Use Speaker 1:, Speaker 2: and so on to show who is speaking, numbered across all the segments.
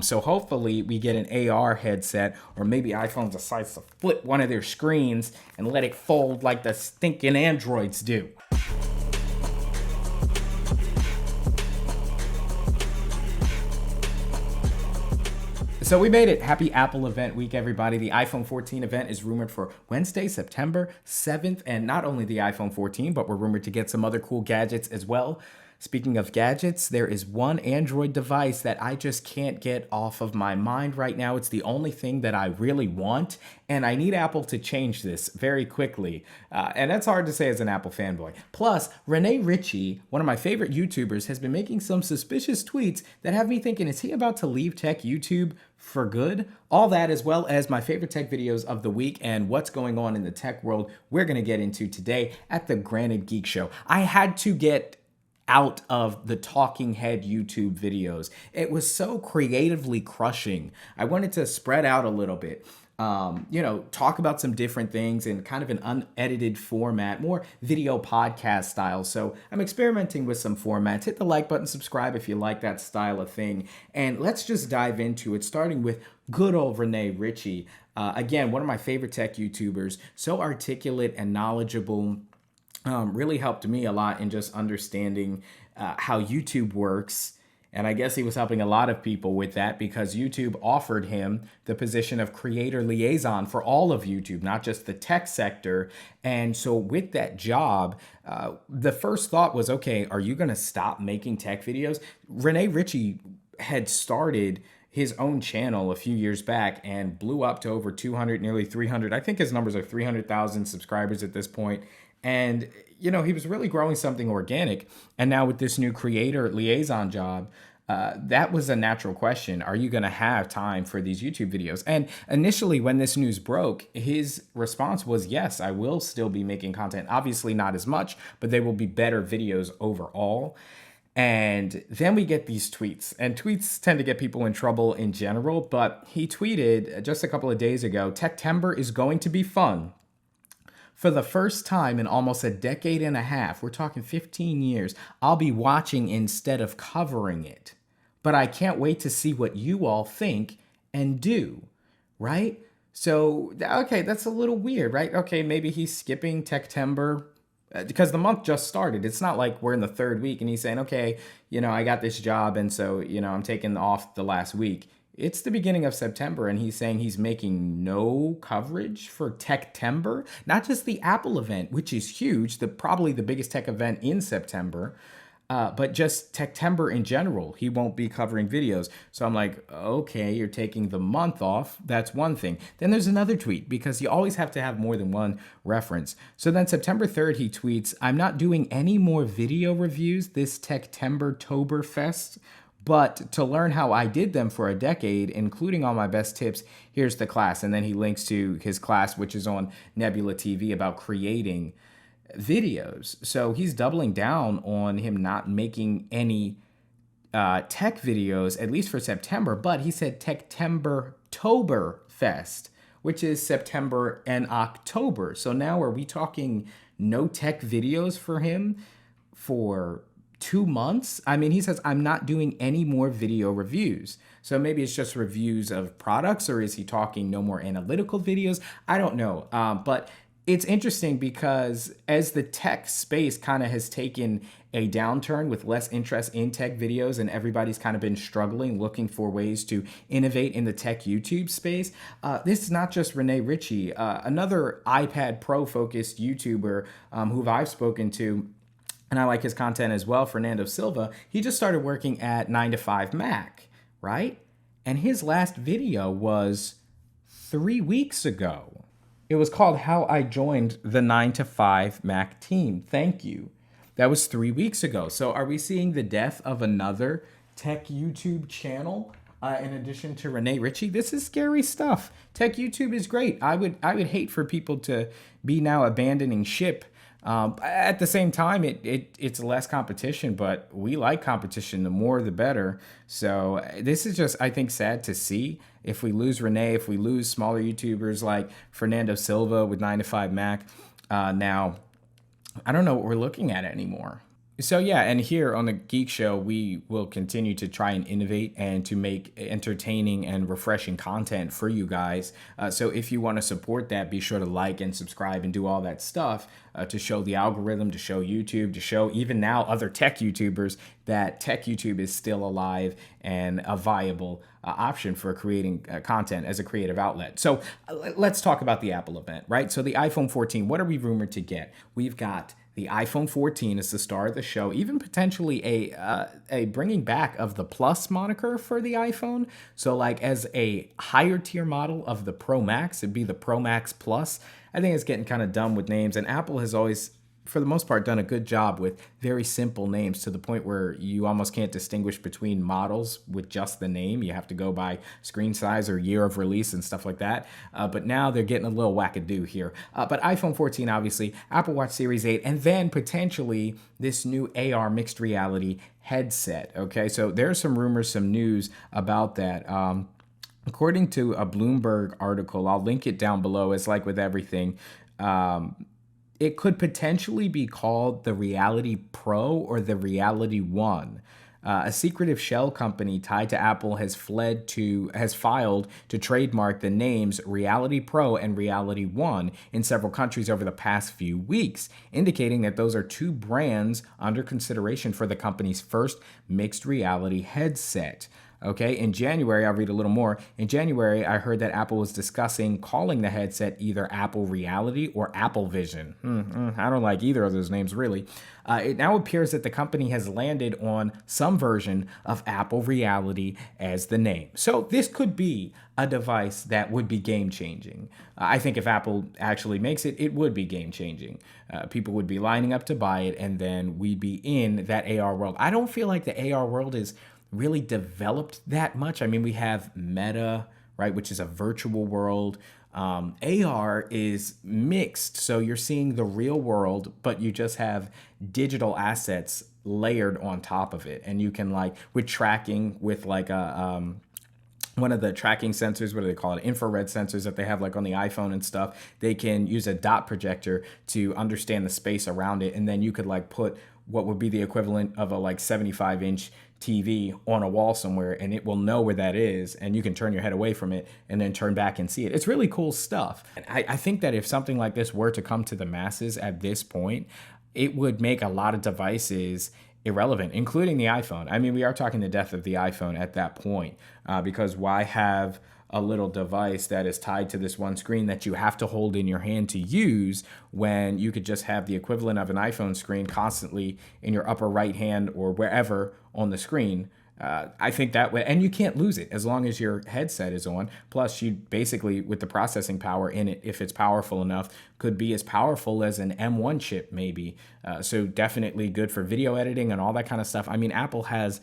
Speaker 1: So hopefully we get an AR headset, or maybe iPhone decides to flip one of their screens and let it fold like the stinking Androids do. So we made it. Happy Apple event week, everybody. The iPhone 14 event is rumored for Wednesday, September 7th. And not only the iPhone 14, but we're rumored to get some other cool gadgets as well. Speaking of gadgets, there is one Android device that I just can't get off of my mind right now. It's the only thing that I really want, and I need Apple to change this very quickly. And that's hard to say as an Apple fanboy. Plus, Rene Ritchie, one of my favorite YouTubers, has been making some suspicious tweets that have me thinking, is he about to leave tech YouTube for good? All that, as well as my favorite tech videos of the week and what's going on in the tech world, we're going to get into today at the Granted Geek Show. I had to get out of the talking head YouTube videos. It was so creatively crushing. I wanted to spread out a little bit. Talk about some different things in kind of an unedited format, more video podcast style. So I'm experimenting with some formats. Hit the like button, subscribe if you like that style of thing. And let's just dive into it, starting with good old Rene Ritchie. Again, one of my favorite tech YouTubers, so articulate and knowledgeable. Really helped me a lot in just understanding how YouTube works. And I guess he was helping a lot of people with that because YouTube offered him the position of creator liaison for all of YouTube, not just the tech sector. And so with that job, the first thought was, okay, are you going to stop making tech videos? Rene Ritchie had started his own channel a few years back and blew up to over 200, nearly 300. I think his numbers are 300,000 subscribers at this point. And, he was really growing something organic. And now with this new creator liaison job, that was a natural question. Are you going to have time for these YouTube videos? And initially, when this news broke, his response was, yes, I will still be making content. Obviously not as much, but they will be better videos overall. And then we get these tweets, and tweets tend to get people in trouble in general. But he tweeted just a couple of days ago, Techtember is going to be fun. For the first time in almost a decade and a half, we're talking 15 years, I'll be watching instead of covering it. But I can't wait to see what you all think and do, right? So, okay, that's a little weird, right? Okay, maybe he's skipping Techtember because the month just started. It's not like we're in the third week and he's saying, okay, I got this job and so, I'm taking off the last week. It's the beginning of September, and he's saying he's making no coverage for Techtember, not just the Apple event, which is huge, probably the biggest tech event in September, but just Techtember in general. He won't be covering videos. So I'm like, okay, you're taking the month off. That's one thing. Then there's another tweet because you always have to have more than one reference. So then September 3rd, he tweets, I'm not doing any more video reviews this Techtember-Toberfest. But to learn how I did them for a decade, including all my best tips, here's the class. And then he links to his class, which is on Nebula TV, about creating videos. So he's doubling down on him not making any tech videos, at least for September. But he said Techtember-Toberfest, which is September and October. So now are we talking no tech videos for him for 2 months? I mean, he says, I'm not doing any more video reviews. So maybe it's just reviews of products, or is he talking no more analytical videos? I don't know. But it's interesting because as the tech space kind of has taken a downturn with less interest in tech videos and everybody's kind of been struggling, looking for ways to innovate in the tech YouTube space, this is not just Rene Ritchie. Another iPad Pro focused YouTuber who I've spoken to, and I like his content as well, Fernando Silva, he just started working at 9to5Mac, right? And his last video was 3 weeks ago. It was called How I Joined the 9to5Mac Team. Thank you. That was 3 weeks ago. So are we seeing the death of another tech YouTube channel in addition to Rene Ritchie? This is scary stuff. Tech YouTube is great. I would hate for people to be now abandoning ship. At the same time, it's less competition, but we like competition. The more, the better. So this is just, I think, sad to see. If we lose Rene, if we lose smaller YouTubers like Fernando Silva with 9to5Mac, now I don't know what we're looking at anymore. So yeah, and here on the Geek Show, we will continue to try and innovate and to make entertaining and refreshing content for you guys. So if you want to support that, be sure to like and subscribe and do all that stuff to show the algorithm, to show YouTube, to show even now other tech YouTubers that tech YouTube is still alive and a viable option for creating content as a creative outlet. So let's talk about the Apple event, right? So the iPhone 14, what are we rumored to get? We've got the iPhone 14 is the star of the show, even potentially a bringing back of the Plus moniker for the iPhone. So like as a higher tier model of the Pro Max, it'd be the Pro Max Plus. I think it's getting kind of dumb with names, and Apple has always, for the most part, done a good job with very simple names to the point where you almost can't distinguish between models with just the name. You have to go by screen size or year of release and stuff like that. But now they're getting a little wackadoo here. But iPhone 14, obviously, Apple Watch Series 8, and then potentially this new AR mixed reality headset. Okay, so there's some rumors, some news about that. According to a Bloomberg article, I'll link it down below. It's like with everything. It could potentially be called the Reality Pro or the Reality One. A secretive shell company tied to Apple has filed to trademark the names Reality Pro and Reality One in several countries over the past few weeks, indicating that those are two brands under consideration for the company's first mixed reality headset. Okay, in January, I'll read a little more. In January, I heard that Apple was discussing calling the headset either Apple Reality or Apple Vision. I don't like either of those names, really. It now appears that the company has landed on some version of Apple Reality as the name. So this could be a device that would be game-changing. I think if Apple actually makes it, it would be game-changing. People would be lining up to buy it, and then we'd be in that AR world. I don't feel like the AR world is really developed that much. I mean, we have Meta, right, which is a virtual world. AR is mixed, so you're seeing the real world, but you just have digital assets layered on top of it, and you can like with tracking with like a one of the tracking sensors, what do they call it? Infrared sensors that they have like on the iPhone and stuff. They can use a dot projector to understand the space around it, and then you could like put what would be the equivalent of a like 75-inch TV on a wall somewhere, and it will know where that is, and you can turn your head away from it and then turn back and see it. It's really cool stuff. And I think that if something like this were to come to the masses at this point, it would make a lot of devices irrelevant, including the iPhone. I mean, we are talking the death of the iPhone at that point, because why have a little device that is tied to this one screen that you have to hold in your hand to use when you could just have the equivalent of an iPhone screen constantly in your upper right hand or wherever on the screen. I think that way, and you can't lose it as long as your headset is on. Plus, you basically, with the processing power in it, if it's powerful enough, could be as powerful as an M1 chip maybe. So definitely good for video editing and all that kind of stuff. I mean, Apple has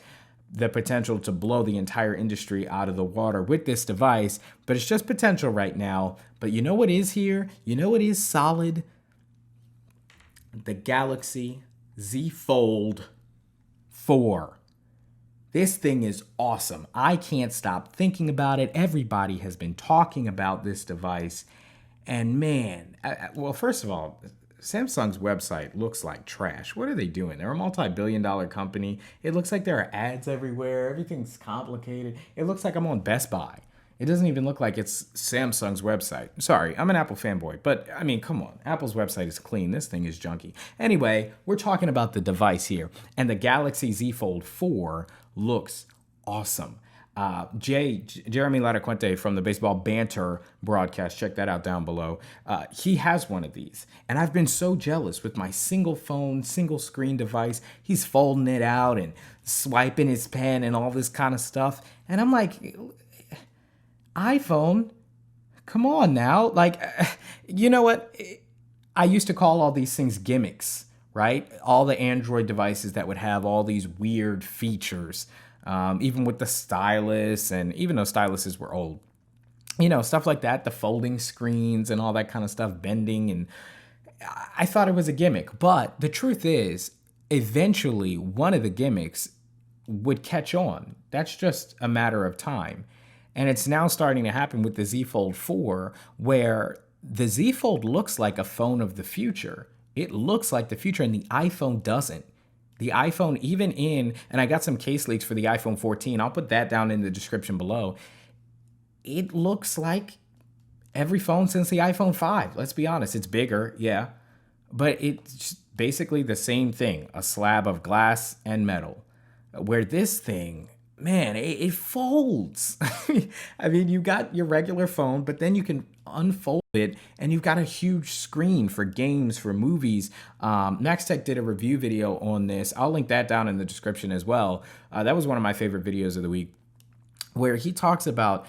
Speaker 1: the potential to blow the entire industry out of the water with this device, but it's just potential right now. But you know what is here? You know what is solid? The Galaxy Z Fold 4. This thing is awesome. I can't stop thinking about it. Everybody has been talking about this device. And man, well, first of all, Samsung's website looks like trash. What are they doing? They're a multi-billion-dollar company. It looks like there are ads everywhere. Everything's complicated. It looks like I'm on Best Buy. It doesn't even look like it's Samsung's website. Sorry, I'm an Apple fanboy, but I mean, come on. Apple's website is clean. This thing is junky. Anyway, we're talking about the device here, and the Galaxy Z Fold 4 looks awesome. Jeremy Latacuente from the Baseball Banter broadcast, check that out down below. He has one of these, and I've been so jealous with my single phone, single screen device. He's folding it out and swiping his pen and all this kind of stuff. And I'm like, iPhone, come on now. Like, you know what? I used to call all these things gimmicks, right? All the Android devices that would have all these weird features. Even with the stylus, and even though styluses were old, you know, stuff like that, the folding screens and all that kind of stuff, bending, and I thought it was a gimmick. But the truth is, eventually, one of the gimmicks would catch on. That's just a matter of time. And it's now starting to happen with the Z Fold 4, where the Z Fold looks like a phone of the future. It looks like the future, and the iPhone doesn't. the iPhone, and I got some case leaks for the iPhone 14. I'll put that down in the description below. It looks like every phone since the iPhone 5. Let's be honest. It's bigger, yeah, but it's basically the same thing, a slab of glass and metal. Where this thing, man, it folds. I mean, you got your regular phone, but then you can unfold it, and you've got a huge screen for games, for movies. Max Tech did a review video on this. I'll link that down in the description as well. That was one of my favorite videos of the week, where he talks about,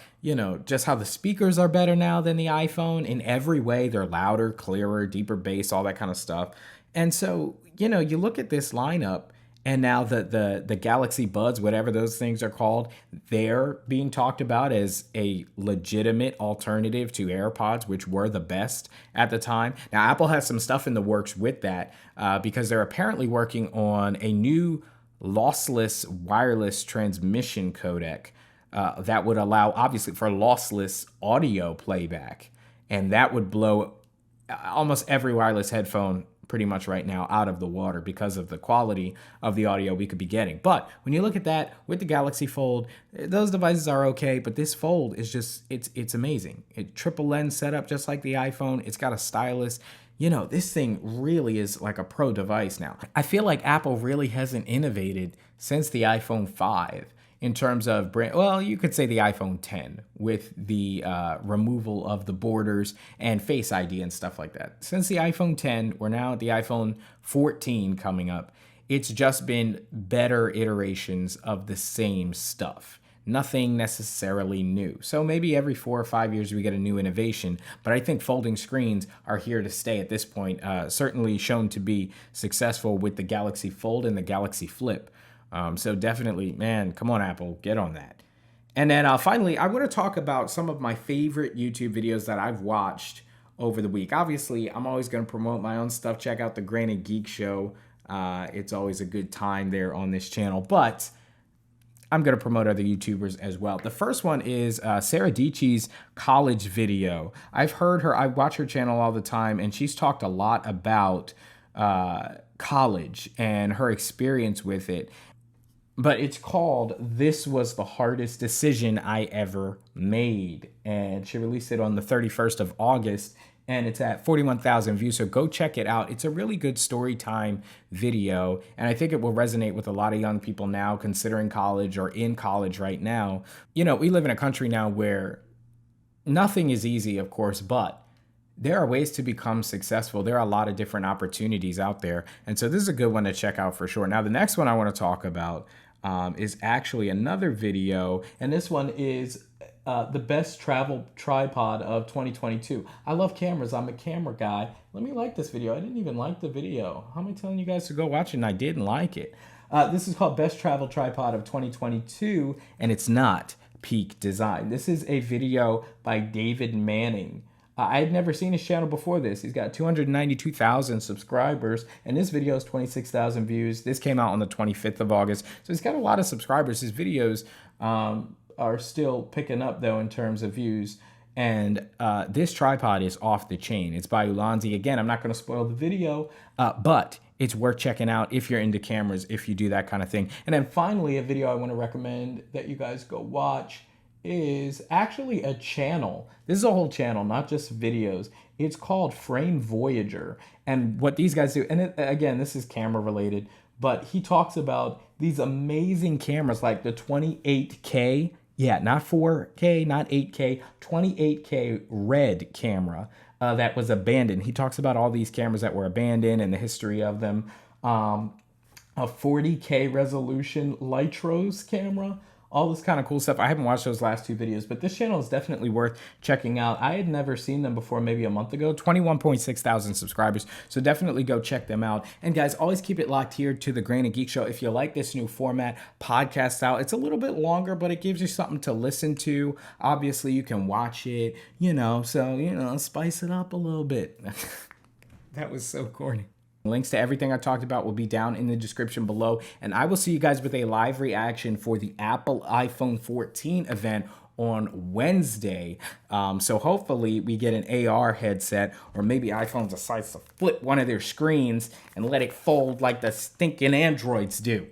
Speaker 1: just how the speakers are better now than the iPhone in every way. They're louder, clearer, deeper bass, all that kind of stuff. And so, you look at this lineup, and now the Galaxy Buds, whatever those things are called, they're being talked about as a legitimate alternative to AirPods, which were the best at the time. Now, Apple has some stuff in the works with that because they're apparently working on a new lossless wireless transmission codec that would allow, obviously, for lossless audio playback. And that would blow almost every wireless headphone pretty much right now out of the water because of the quality of the audio we could be getting. But when you look at that with the Galaxy Fold, those devices are okay, but this Fold is just, it's amazing. It triple lens setup just like the iPhone. It's got a stylus. This thing really is like a pro device now. I feel like Apple really hasn't innovated since the iPhone 5 in terms of brand. Well, you could say the iPhone 10 with the removal of the borders and Face ID and stuff like that. Since the iPhone 10, we're now at the iPhone 14 coming up. It's just been better iterations of the same stuff. Nothing necessarily new. So maybe every 4 or 5 years we get a new innovation, but I think folding screens are here to stay at this point. Certainly shown to be successful with the Galaxy Fold and the Galaxy Flip. So definitely, man, come on, Apple, get on that. And then finally, I want to talk about some of my favorite YouTube videos that I've watched over the week. Obviously, I'm always going to promote my own stuff. Check out the Granted Geek Show. It's always a good time there on this channel. But I'm going to promote other YouTubers as well. The first one is Sarah Dietschy's college video. I've heard her, I watch her channel all the time, and she's talked a lot about college and her experience with it. But it's called This Was the Hardest Decision I Ever Made. And she released it on the 31st of August. And it's at 41,000 views. So go check it out. It's a really good story time video. And I think it will resonate with a lot of young people now considering college or in college right now. We live in a country now where nothing is easy, of course, but there are ways to become successful. There are a lot of different opportunities out there. And so this is a good one to check out for sure. Now, the next one I want to talk about is actually another video. And this one is the best travel tripod of 2022. I love cameras. I'm a camera guy. Let me like this video. I didn't even like the video. How am I telling you guys to go watch it and I didn't like it? This is called Best Travel Tripod of 2022, and it's not peak design. This is a video by David Manning. I had never seen his channel before this. He's got 292,000 subscribers, and this video is 26,000 views. This came out on the 25th of August, so he's got a lot of subscribers. His videos are still picking up, though, in terms of views, and this tripod is off the chain. It's by Ulanzi. Again, I'm not going to spoil the video, but it's worth checking out if you're into cameras, if you do that kind of thing. And then finally, a video I want to recommend that you guys go watch is actually a channel. This is a whole channel, not just videos. It's called Frame Voyager. And what these guys do, and again, this is camera related, but he talks about these amazing cameras like the 28K, yeah, not 4K, not 8K, 28K red camera that was abandoned. He talks about all these cameras that were abandoned and the history of them. A 40K resolution Lytros camera, all this kind of cool stuff. I haven't watched those last two videos, but this channel is definitely worth checking out. I had never seen them before, maybe a month ago. 21.6 thousand subscribers, so definitely go check them out. And guys, always keep it locked here to the Granted Geek Show. If you like this new format, podcast style, it's a little bit longer, but it gives you something to listen to. Obviously, you can watch it, so, spice it up a little bit. That was so corny. Links to everything I talked about will be down in the description below. And I will see you guys with a live reaction for the Apple iPhone 14 event on Wednesday. So hopefully we get an AR headset, or maybe iPhone decides to flip one of their screens and let it fold like the stinking Androids do.